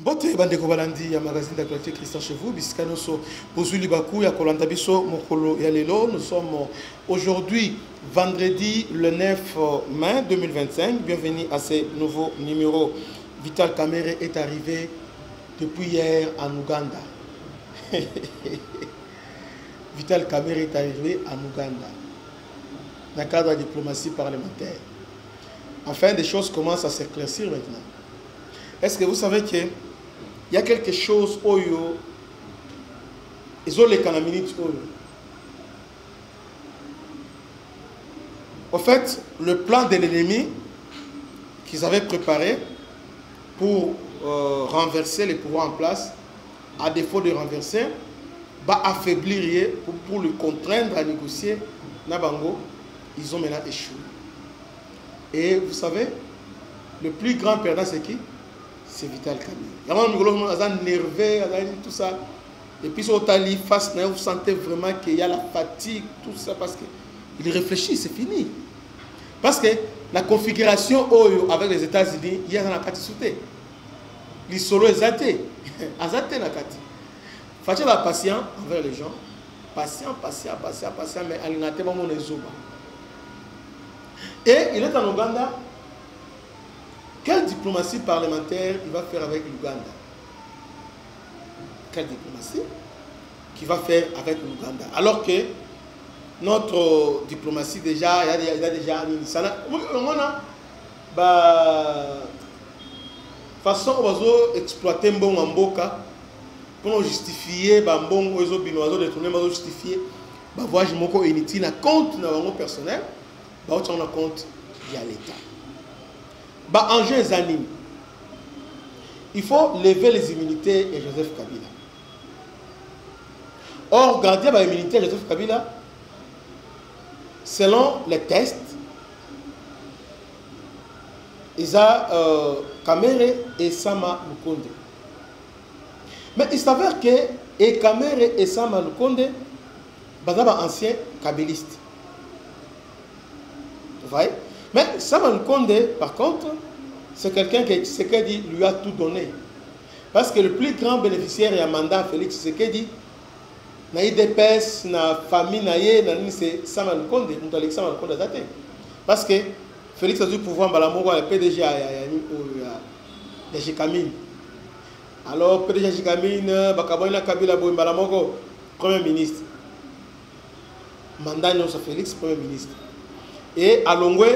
Bote bandeko balandi ya magazine d'actualité Christian chez vous bisikano so bozuli baku ya kolanda biso mokolo ya lelo. Nous sommes aujourd'hui vendredi le 9 mai 2025. Bienvenue à ce nouveau numéro. Vital Kamerhe est arrivé depuis hier en Ouganda. Vital Kamerhe est arrivé en Ouganda dans le cadre de la diplomatie parlementaire. Enfin, des choses commencent à s'éclaircir maintenant. Est-ce que vous savez qu'il y a quelque chose où ils ont les canaminites. En fait, le plan de l'ennemi qu'ils avaient préparé pour renverser les pouvoirs en place, à défaut de renverser, va affaiblir pour le contraindre à négocier Nabango, ils ont maintenant échoué. Et vous savez, le plus grand perdant c'est qui? C'est Vital Kamerhe. Il y a un nerveux, tout ça. Et puis, sur Tali face, vous sentez vraiment qu'il y a la fatigue, tout ça, parce qu'il réfléchit, c'est fini. Parce que la configuration avec les États-Unis, il y a dans la carte sauté. Les solos azaté. Azaté la carte. Faites la patience envers les gens. Patient, mais il n'a pas de zoba. Et il est en Ouganda. Quelle diplomatie parlementaire il va faire avec l'Ouganda? Quelle diplomatie qu'il va faire avec l'Ouganda? Alors que notre diplomatie déjà, il y a déjà façon on va exploiter bon en boca pour justifier bon oiseau binoiseau détourner mais justifier voyage moko inutile na compte na bango personnel on a compte via l'État. Enjeu les animes. Il faut lever les immunités de Joseph Kabila. Or, garder l'immunité de Joseph Kabila, selon les tests, il y a Kamerhe et Sama Lukonde. Mais il s'avère que Kamerhe et Sama Lukonde sont anciens kabylistes. Vous voyez? Mais Sama Lukonde, par contre, c'est quelqu'un qui lui a tout donné. Parce que le plus grand bénéficiaire et un mandat Félix Tshisekedi, na IDPS, na famille, c'est Sama Lukonde, Sama Lukonde. Parce que Félix a dû pouvoir le PDG de Jikamine. Alors, PDG de Jikamine, Bakaboina Kabila Balamoko, Premier ministre. Mandat non, Félix, Premier ministre. Et à Longwe,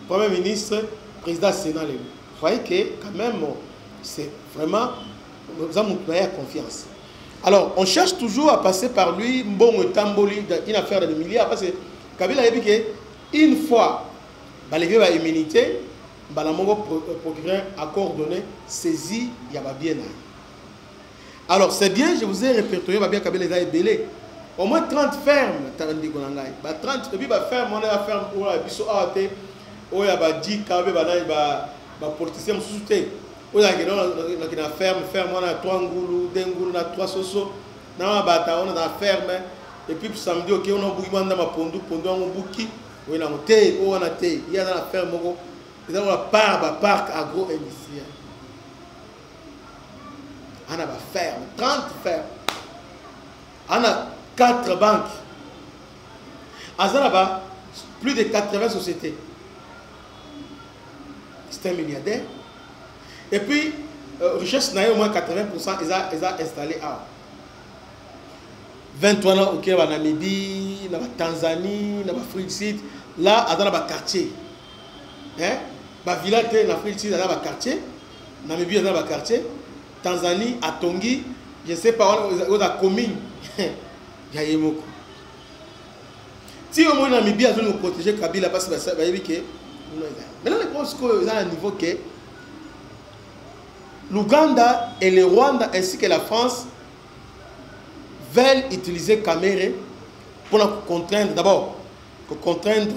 Premier ministre, président Sénat. Vous voyez que quand même, c'est vraiment, nous avons confiance. Alors, on cherche toujours à passer par lui, bon tamboli, une affaire de milliards, parce que Kabila a dit qu'une fois, les vieux immunité, Balamongo procureur a coordonné, saisi, il y a bien. Alors, c'est bien, je vous ai répertorié, bien Kabila est belé. Au moins 30 fermes, 30, et puis ferme, on a ferme pour la biso AT, où il y a 10 cabés, politicien sous-souté. Où il y a ferme, on a 3 ngoulou, 2 ngoulou, on a 3 soso, on a ferme, et puis samedi, on a bouki, on a pondu, on a bouki, on a thé, on a thé, il y a dans la ferme, il y a un parc agro-industriel. On a ferme, 30 fermes. On a 4 banques. Azanaba, plus de 80 sociétés. C'est un milliardaire. Et puis, richesse n'a au moins 80%, ils ont installé à 23 ans au Kenya, en Namibie, en Tanzanie, en Afrique du Sud. Là, dans le quartier. La village en Afrique du Sud, dans le quartier. Namibie, dans le quartier. Tanzanie, à Tongi, je ne sais pas, où la commune. Il y a beaucoup. Si au moins Namibie a nous protéger Kabila parce que ça va dire que maintenant les choses que à un niveau que l'Ouganda et le Rwanda ainsi que la France veulent utiliser Kamerhe pour contraindre d'abord contraindre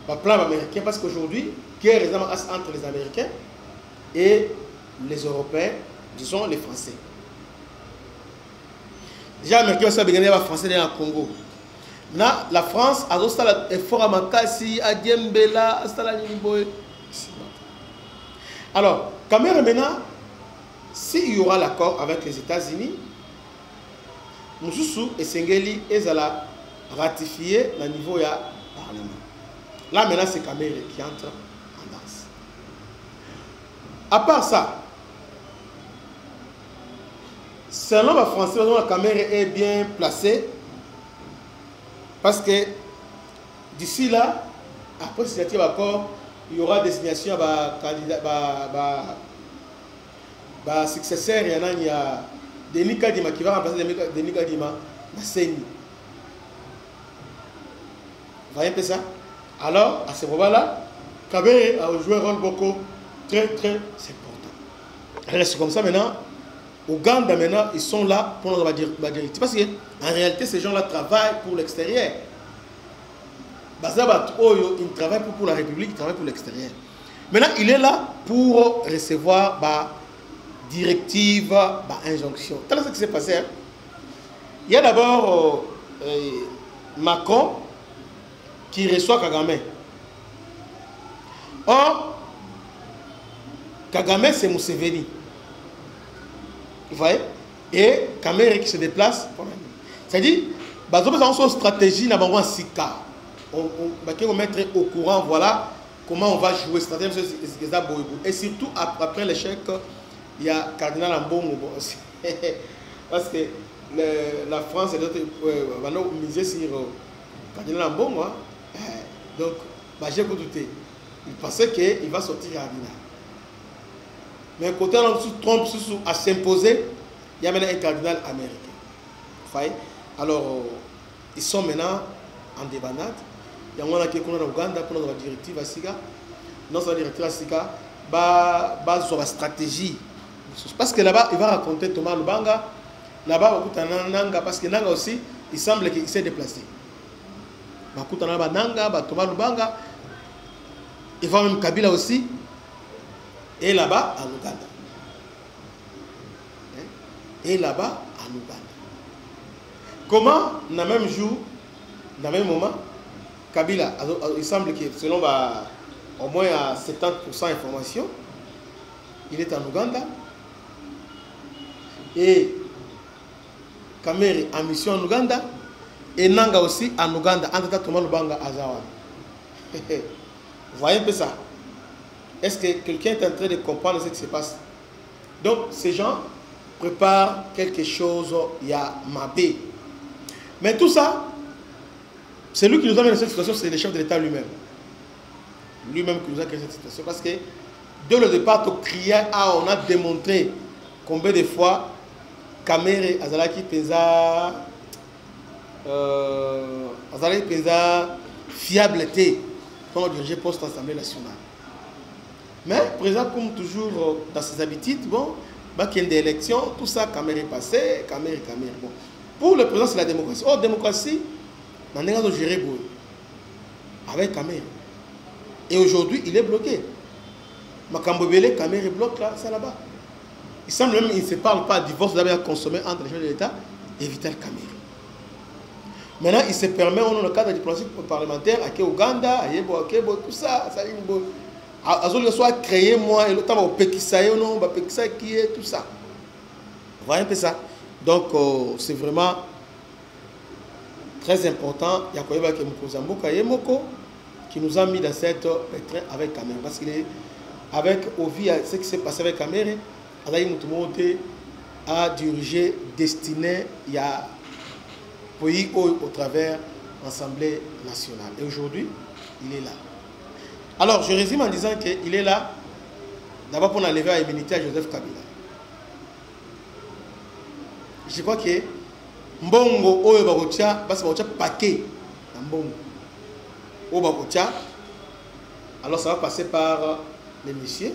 le plan américain parce qu'aujourd'hui guerre entre les Américains et les Européens, disons les Français. Déjà, les Américains sont les Français dans le Congo. La France a fait un effort à Makassi, à Diembela, à Stalanimboé. Alors, Kamerhe maintenant, s'il y aura l'accord avec les États-Unis, Moussoussou et Sengeli, ils allaient ratifier au niveau du Parlement. Là, maintenant, c'est Kamere qui entre en danse. À part ça, selon les Français, la Kamere est bien placée parce que d'ici là, après ce signature d'accord, il y aura des signations à successeurs. Il y a Denis Kadima qui va remplacer Denis Kadima dans Seni. Vous voyez un peu ça? Alors, à ce moment-là, Kamere a joué un rôle beaucoup très important. Alors, c'est comme ça maintenant. Ouganda, maintenant, ils sont là pour nous dire. Parce qu'en réalité, ces gens-là travaillent pour l'extérieur. Ils ne travaillent pas pour la République, ils travaillent pour l'extérieur. Maintenant, il est là pour recevoir directive, injonction. C'est ce qui s'est passé. Hein? Il y a d'abord Macron qui reçoit Kagame. Or, Kagame, c'est Museveni. Vous voyez? Et Kamere qui se déplace. C'est-à-dire, son stratégie n'a pas sika. On va mettre au courant, voilà comment on va jouer. Et surtout, après l'échec, il y a Cardinal Ambongo. Parce que la France va nous miser sur Cardinal Ambongo. Donc, j'ai douté. Il pensait qu'il va sortir Cardinal. Mais côté Trump à s'imposer, il y a maintenant un cardinal américain. Vous voyez? Alors, ils sont maintenant en débandade. Il y a un qui est en Ouganda pour la directive à Sika. Dans la directive à Sika, sur la stratégie. Parce que là-bas, il va raconter Thomas Lubanga. Là-bas, Nanga, parce que Nanga aussi, il semble qu'il s'est déplacé. Thomas Lubanga. Il va même Kabila aussi. Et là-bas, en Ouganda. Et là-bas, en Ouganda. Comment, dans le même jour, dans le même moment, Kabila, il semble que selon au moins à 70% d'informations, il est en Ouganda. Et Kamere en mission en Ouganda. Et Nanga aussi en Ouganda. En tout cas, Thomas Lubanga à Zawa. Vous voyez un peu ça? Est-ce que quelqu'un est en train de comprendre ce qui se passe? Donc, ces gens préparent quelque chose, il y a Mabé. Mais tout ça, c'est lui qui nous a mis dans cette situation, c'est le chef de l'État lui-même. Lui-même qui nous a créé cette situation. Parce que, dès le départ, on a démontré combien de fois Kamere Azalaki Pesa fiabilité pour diriger poste l'Assemblée nationale. Mais, président, comme toujours dans ses habitudes, bon, qu'il y ait des élections, tout ça, Kamere est passé, Kamere. Bon. Pour le président, c'est la démocratie. Or, démocratie, on a géré avec Kamere. Et aujourd'hui, il est bloqué. Makambobele, Kamere bloque là, c'est là-bas. Il semble même qu'il ne se parle pas du divorce d'abord consommé entre les chefs de l'État et Vital Kamere. Maintenant, il se permet, dans le cadre diplomatique parlementaire, à Ouganda, à Yebo, tout ça, ça a soit créé moi et l'autre au Pékisaï, non, Pékisaï qui est tout ça. Vous voyez un peu ça. Donc, c'est vraiment très important. Il y a Koyeba Kemkozamboka Yemoko qui nous a mis dans cette pétrin avec Kamere. Parce qu'il est avec Ovi, ce qui s'est passé avec Kamere, Alaï Moutumote a dirigé destiné il y a pays au travers l'Assemblée nationale. Et aujourd'hui, il est là. Alors, je résume en disant qu'il est là, d'abord pour enlever à l'immunité à Joseph Kabila. Je crois que Mbongo, Oyo Bagotia, parce que paquet Mbongo. Oyo Bagotia, alors ça va passer par les messieurs.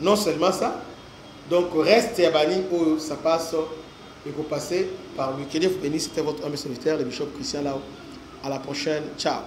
Non seulement ça, donc reste Yabani, Oyo, ça passe, il faut passer par lui. Que Dieu vous bénisse, c'était votre homme serviteur, le bishop Christian Lao. À la prochaine, ciao.